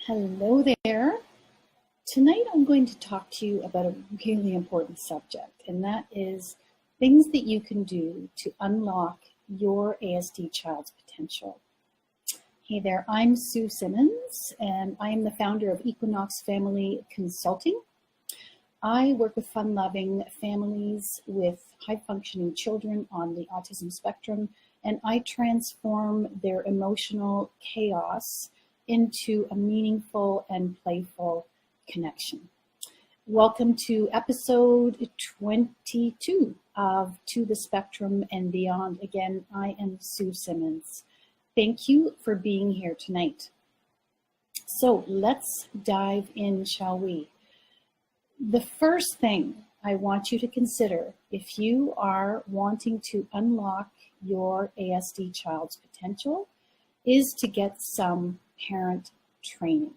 Hello there. Tonight I'm going to talk to you about a really important subject, and that is things that you can do to unlock your ASD child's potential. Hey there, I'm Sue Simmons, and I am the founder of Equinox Family Consulting. I work with fun-loving families with high-functioning children on the autism spectrum, and I transform their emotional chaos into a meaningful and playful connection. Welcome to episode 22 of To the Spectrum and Beyond. Again, I am Sue Simmons. Thank you for being here tonight. So let's dive in, shall we? The first thing I want you to consider if you are wanting to unlock your ASD child's potential is to get some parent training.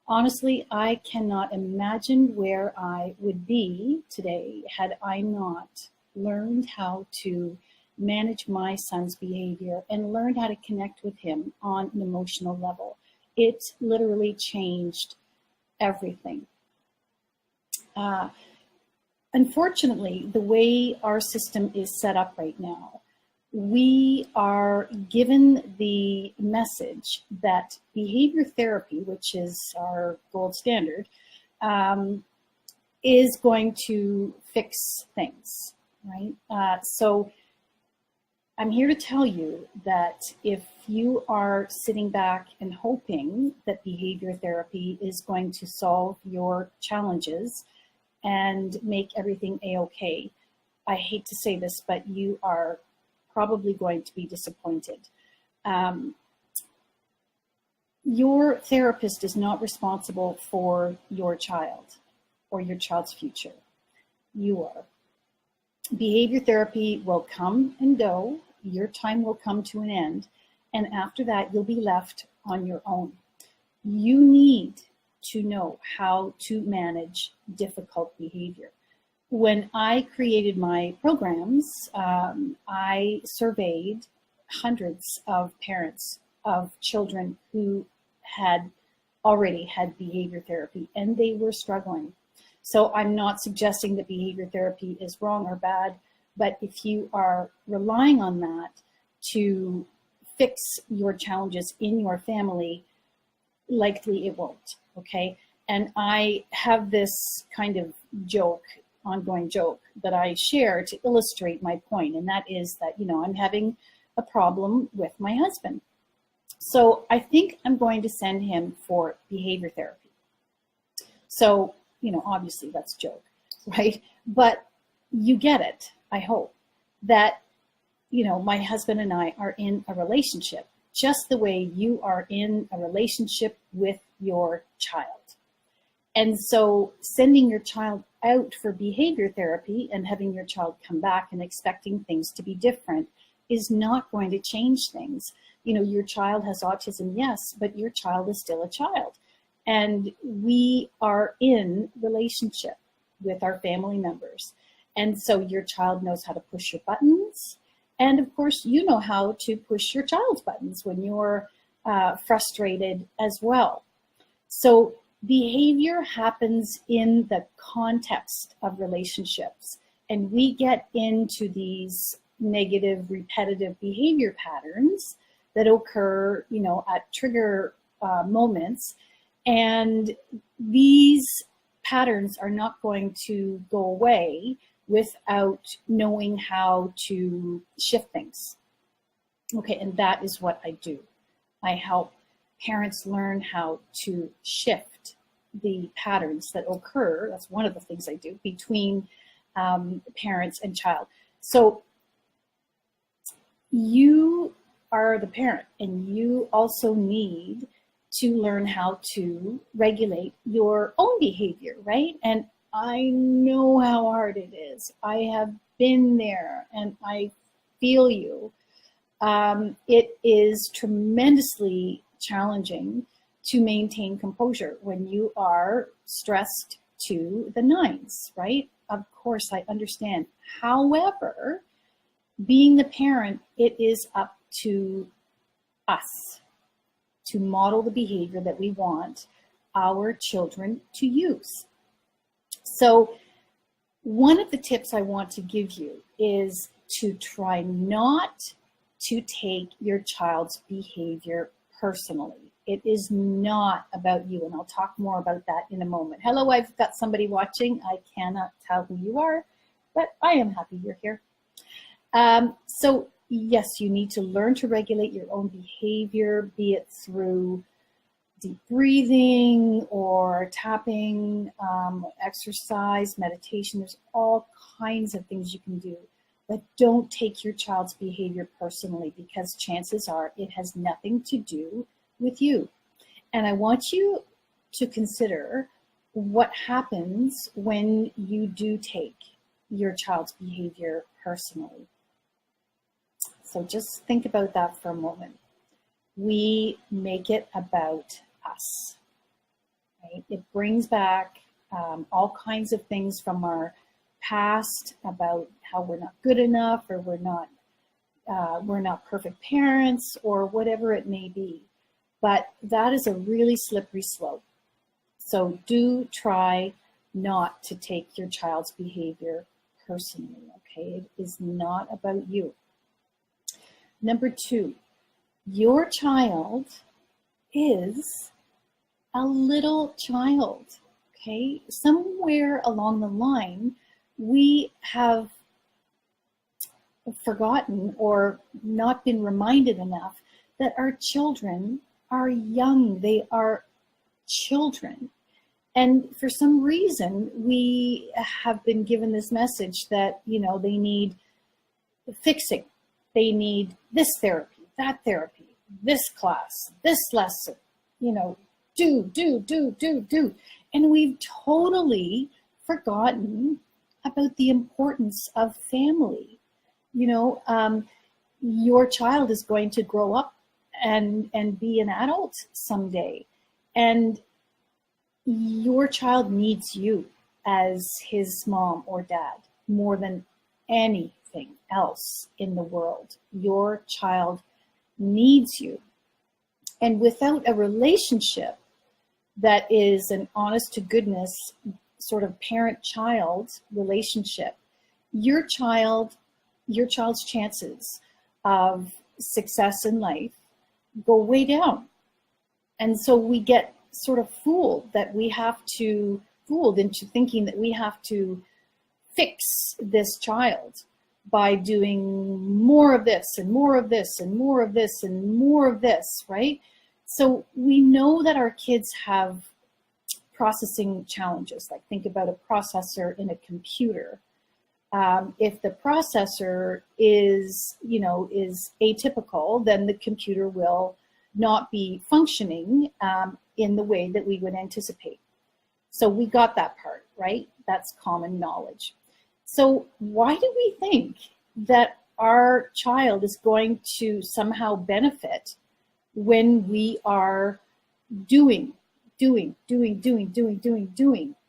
Honestly, I cannot imagine where I would be today had I not learned how to manage my son's behavior and learned how to connect with him on an emotional level. It literally changed everything. Unfortunately, the way our system is set up right now, we are given the message that behavior therapy, which is our gold standard, is going to fix things, right? So I'm here to tell you that if you are sitting back and hoping that behavior therapy is going to solve your challenges and make everything a-okay, I hate to say this, but you are probably going to be disappointed. Your therapist is not responsible for your child or your child's future. You are. Behavior therapy will come and go. Your time will come to an end. And after that, you'll be left on your own. You need to know how to manage difficult behavior. When I created my programs, I surveyed hundreds of parents of children who had already had behavior therapy, and they were struggling. So I'm not suggesting that behavior therapy is wrong or bad, but if you are relying on that to fix your challenges in your family, likely it won't, okay? And I have this kind of ongoing joke that I share to illustrate my point, and that is that, I'm having a problem with my husband. So I think I'm going to send him for behavior therapy. So, obviously that's a joke, right? But you get it, I hope, that, my husband and I are in a relationship just the way you are in a relationship with your child. And so sending your child out for behavior therapy and having your child come back and expecting things to be different is not going to change things. Your child has autism, yes, but your child is still a child. And we are in relationship with our family members. And so your child knows how to push your buttons. And of course, you know how to push your child's buttons when you're frustrated as well. So behavior happens in the context of relationships, and we get into these negative, repetitive behavior patterns that occur, at trigger moments, and these patterns are not going to go away without knowing how to shift things. Okay, and that is what I do. I help parents learn how to shift the patterns that occur. That's one of the things I do between parents and child. So you are the parent, and you also need to learn how to regulate your own behavior, right? And I know how hard it is. I have been there, and I feel you. It is tremendously challenging to maintain composure when you are stressed to the nines, right? Of course, I understand. However, being the parent, it is up to us. to model the behavior that we want our children to use. So one of the tips I want to give you is to try not to take your child's behavior personally. It is not about you, and I'll talk more about that in a moment. Hello, I've got somebody watching. I cannot tell who you are, but I am happy you're here. So yes, you need to learn to regulate your own behavior, be it through deep breathing or tapping, exercise, meditation. There's all kinds of things you can do. But don't take your child's behavior personally, because chances are it has nothing to do with you. And I want you to consider what happens when you do take your child's behavior personally. So just think about that for a moment. We make it about us, right? It brings back all kinds of things from our past about how we're not good enough, or we're not perfect parents, or whatever it may be. But that is a really slippery slope. So do try not to take your child's behavior personally, okay? It is not about you. Number 2, your child is a little child, okay? Somewhere along the line, we have forgotten or not been reminded enough that our children are young. They are children. And for some reason, we have been given this message that, they need fixing. They need this therapy, that therapy, this class, this lesson, do. And we've totally forgotten about the importance of family. Your child is going to grow up and be an adult someday. And your child needs you as his mom or dad more than anything else in the world. Your child needs you. And without a relationship that is an honest to goodness sort of parent-child relationship, your child's chances of success in life go way down. And so we get sort of fooled into thinking that we have to fix this child by doing more of this and more of this and more of this and more of this, right? So we know that our kids have processing challenges. Like, think about a processor in a computer. If the processor is atypical, then the computer will not be functioning in the way that we would anticipate. So we got that part, right? That's common knowledge. So why do we think that our child is going to somehow benefit when we are doing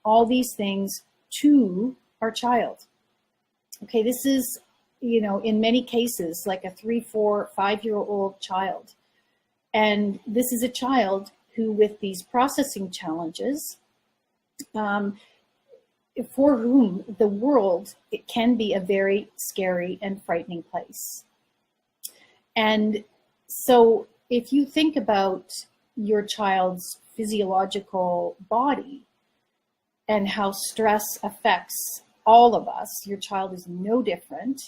all these things to our child? Okay, this is, in many cases, like a 3, 4, 5-year-old child. And this is a child who, with these processing challenges, for whom the world, it can be a very scary and frightening place. And so if you think about your child's physiological body and how stress affects all of us, your child is no different.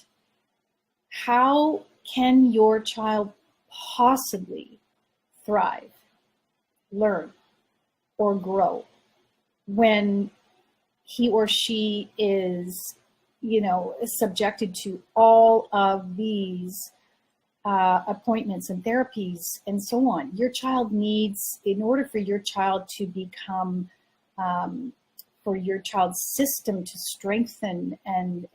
How can your child possibly thrive, learn, or grow when he or she is, subjected to all of these appointments and therapies and so on? Your child needs, in order for your child to become, for your child's system to strengthen and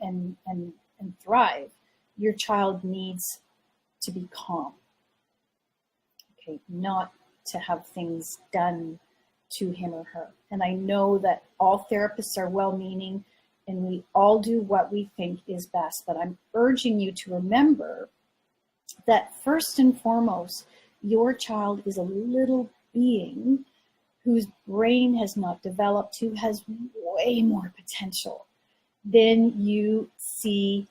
thrive, your child needs to be calm. Okay, not to have things done to him or her. And I know that all therapists are well-meaning and we all do what we think is best, but I'm urging you to remember that first and foremost, your child is a little being whose brain has not developed, who has way more potential than you see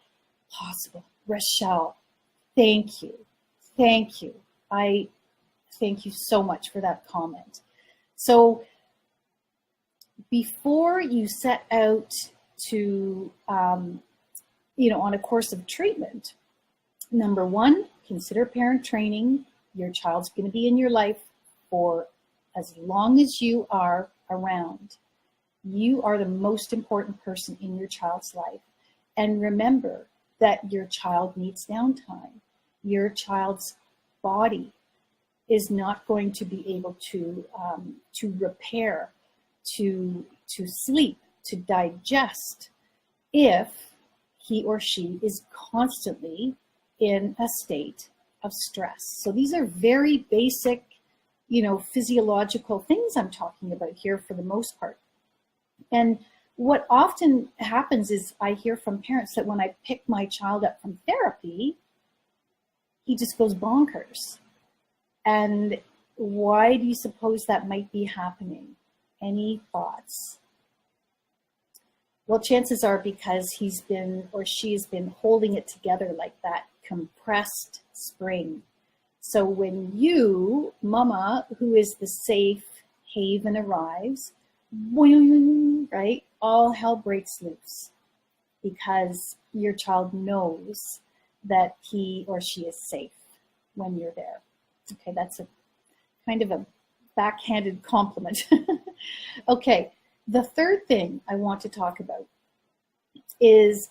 possible. Rochelle, thank you. Thank you. I thank you so much for that comment. So before you set out to, on a course of treatment, number one, consider parent training. Your child's going to be in your life for as long as you are around. You are the most important person in your child's life. And remember that your child needs downtime. Your child's body is not going to be able to repair, to sleep, to digest if he or she is constantly in a state of stress. So these are very basic, physiological things I'm talking about here for the most part. And what often happens is I hear from parents that when I pick my child up from therapy, he just goes bonkers. And why do you suppose that might be happening? Any thoughts? Well, chances are because he's been or she's been holding it together like that compressed spring. So when you, mama, who is the safe haven, arrives, boing, right, all hell breaks loose because your child knows that he or she is safe when you're there. Okay, that's a kind of a backhanded compliment. Okay, the third thing I want to talk about is,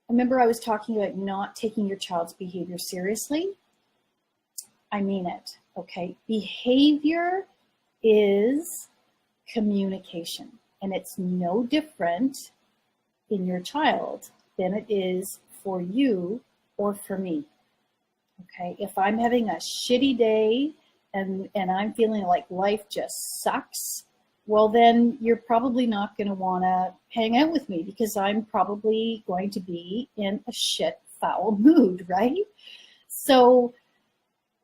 remember I was talking about not taking your child's behavior seriously? I mean it, okay? Behavior is communication, and it's no different in your child than it is for you or for me. Okay, if I'm having a shitty day and I'm feeling like life just sucks, well then you're probably not going to want to hang out with me because I'm probably going to be in a shit, foul mood, right? So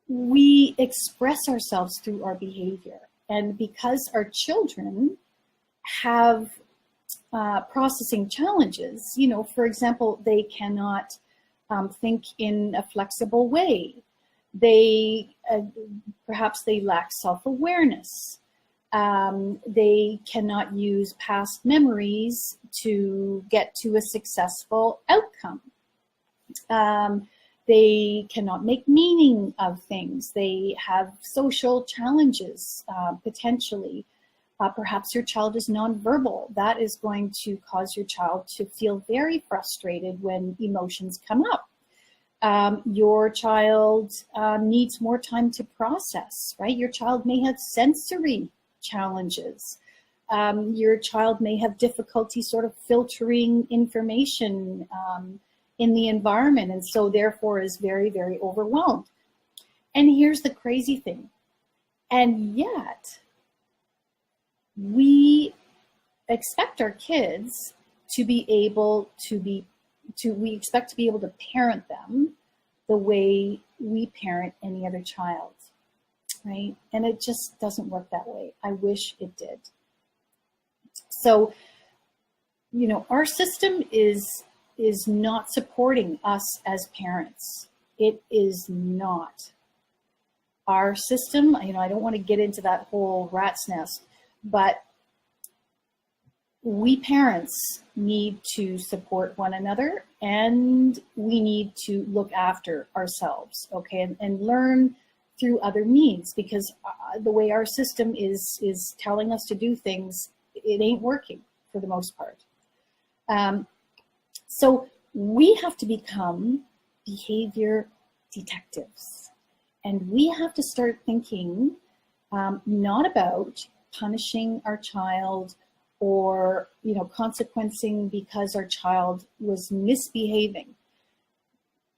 we express ourselves through our behavior. And because our children have processing challenges, for example, they cannot think in a flexible way. They perhaps they lack self-awareness. They cannot use past memories to get to a successful outcome. They cannot make meaning of things. They have social challenges, potentially. Perhaps your child is nonverbal. That is going to cause your child to feel very frustrated when emotions come up. Your child needs more time to process, right? Your child may have sensory challenges. Your child may have difficulty sort of filtering information in the environment, and so therefore is very, very overwhelmed. And here's the crazy thing. And yet, we expect our kids to be able we expect to be able to parent them the way we parent any other child, right? And it just doesn't work that way. I wish it did. So, our system is not supporting us as parents. It is not. Our system, I don't want to get into that whole rat's nest, but we parents need to support one another, and we need to look after ourselves, okay, and learn through other means, because the way our system is telling us to do things, it ain't working for the most part. So we have to become behavior detectives, and we have to start thinking not about punishing our child or consequencing because our child was misbehaving.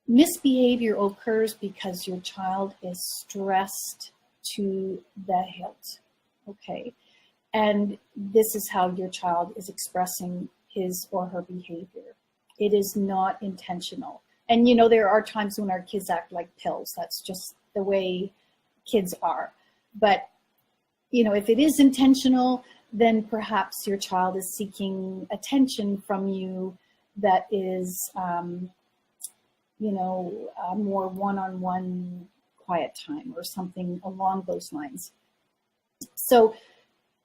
Misbehavior occurs because your child is stressed to the hilt, okay? And this is how your child is expressing his or her behavior. It is not intentional. And there are times when our kids act like pills. That's just the way kids are. But, if it is intentional, then perhaps your child is seeking attention from you that is, a more one-on-one quiet time or something along those lines. So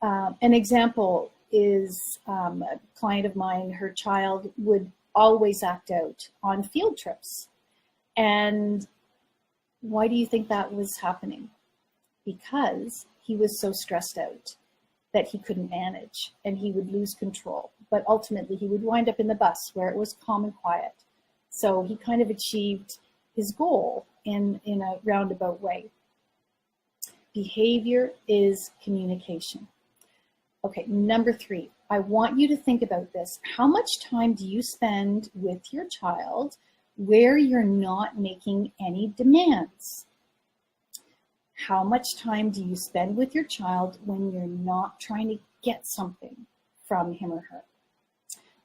an example is a client of mine, her child would always act out on field trips. And why do you think that was happening? Because he was so stressed out that he couldn't manage and he would lose control. But ultimately he would wind up in the bus where it was calm and quiet. So he kind of achieved his goal in a roundabout way. Behavior is communication. Okay, number 3, I want you to think about this. How much time do you spend with your child where you're not making any demands? How much time do you spend with your child when you're not trying to get something from him or her?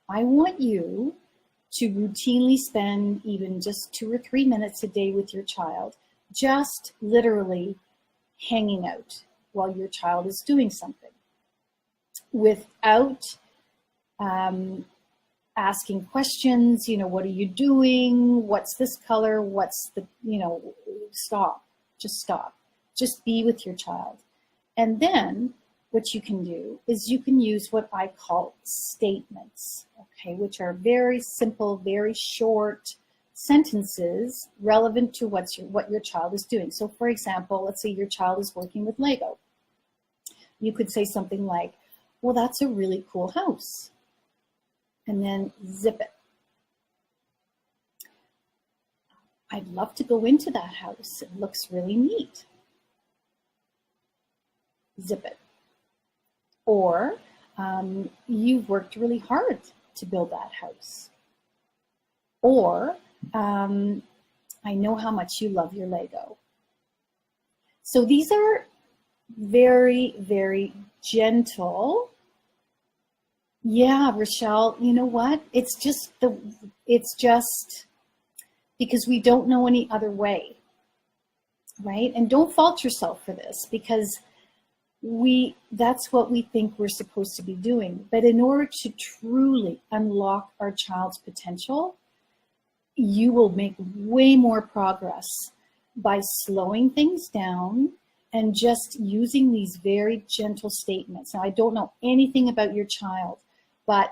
I want you to routinely spend even just 2 or 3 minutes a day with your child, just literally hanging out while your child is doing something, without asking questions, what are you doing? What's this color? What's the, stop, just stop. Just be with your child. And then what you can do is you can use what I call statements, okay, which are very simple, very short sentences relevant to what your child is doing. So for example, let's say your child is working with Lego. You could say something like, well, that's a really cool house. And then zip it. I'd love to go into that house. It looks really neat. Zip it. Or you've worked really hard to build that house. Or I know how much you love your Lego. So these are very, very gentle. Yeah, Rochelle, you know what? It's just because we don't know any other way, right? And don't fault yourself for this, because that's what we think we're supposed to be doing. But in order to truly unlock our child's potential, you will make way more progress by slowing things down and just using these very gentle statements. Now, I don't know anything about your child, but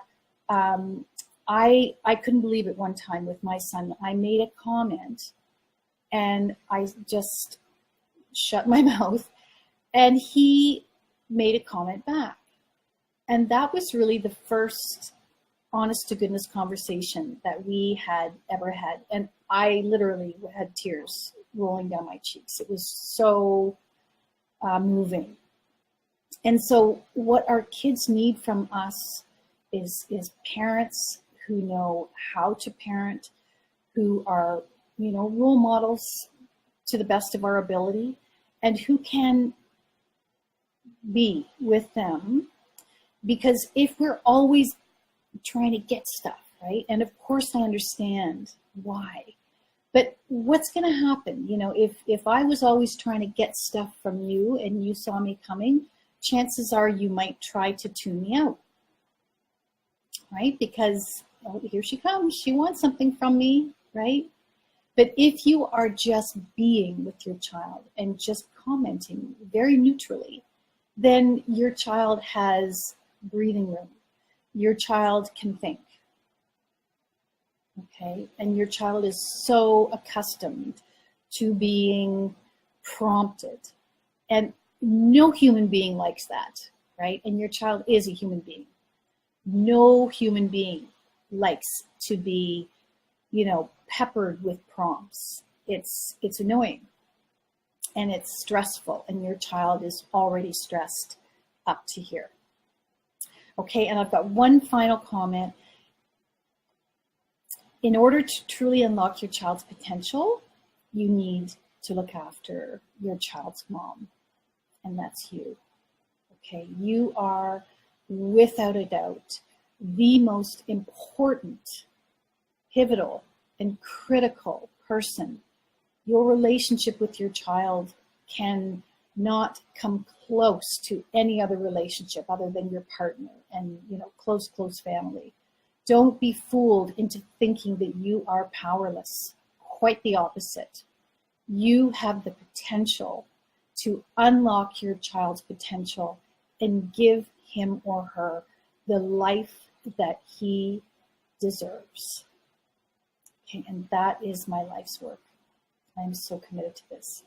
I couldn't believe it one time with my son. I made a comment and I just shut my mouth, and he made a comment back. And that was really the first honest to goodness conversation that we had ever had. And I literally had tears rolling down my cheeks. It was so moving. And so what our kids need from us is parents who know how to parent, who are, role models to the best of our ability, and who can be with them. Because if we're always trying to get stuff, right? And of course I understand why. But what's going to happen? If I was always trying to get stuff from you and you saw me coming, chances are you might try to tune me out, right? Because, oh, here she comes. She wants something from me, right? But if you are just being with your child and just commenting very neutrally, then your child has breathing room. Your child can think. Okay, and your child is so accustomed to being prompted. And no human being likes that, right? And your child is a human being. No human being likes to be, peppered with prompts. It's annoying and it's stressful, and your child is already stressed up to here. Okay, and I've got one final comment. In order to truly unlock your child's potential, you need to look after your child's mom, and that's you. Okay, you are without a doubt the most important, pivotal, and critical person. Your relationship with your child can not come close to any other relationship other than your partner and, you know, close family. Don't be fooled into thinking that you are powerless. Quite the opposite. You have the potential to unlock your child's potential and give him or her the life that he deserves. Okay, and that is my life's work. I'm so committed to this.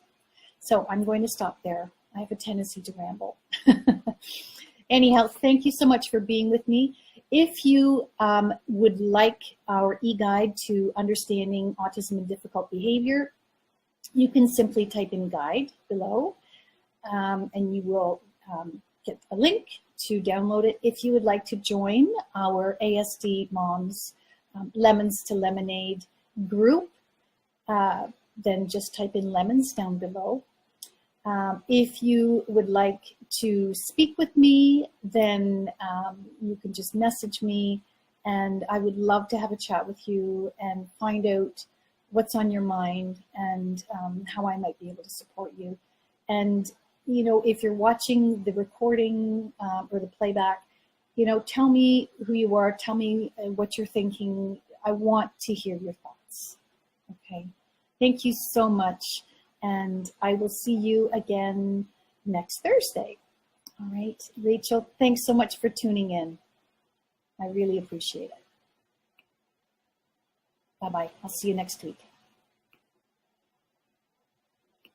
So I'm going to stop there. I have a tendency to ramble. Anyhow, thank you so much for being with me. If you would like our e-guide to understanding autism and difficult behavior, you can simply type in guide below, and you will get a link to download it. If you would like to join our ASD Moms Lemons to Lemonade group, then just type in lemons down below. If you would like to speak with me, then you can just message me, and I would love to have a chat with you and find out what's on your mind and how I might be able to support you. And, you know, if you're watching the recording or the playback, you know, tell me who you are, tell me what you're thinking. I want to hear your thoughts. Okay. Thank you so much. And I will see you again next Thursday. All right, Rachel, thanks so much for tuning in. I really appreciate it. Bye-bye. I'll see you next week.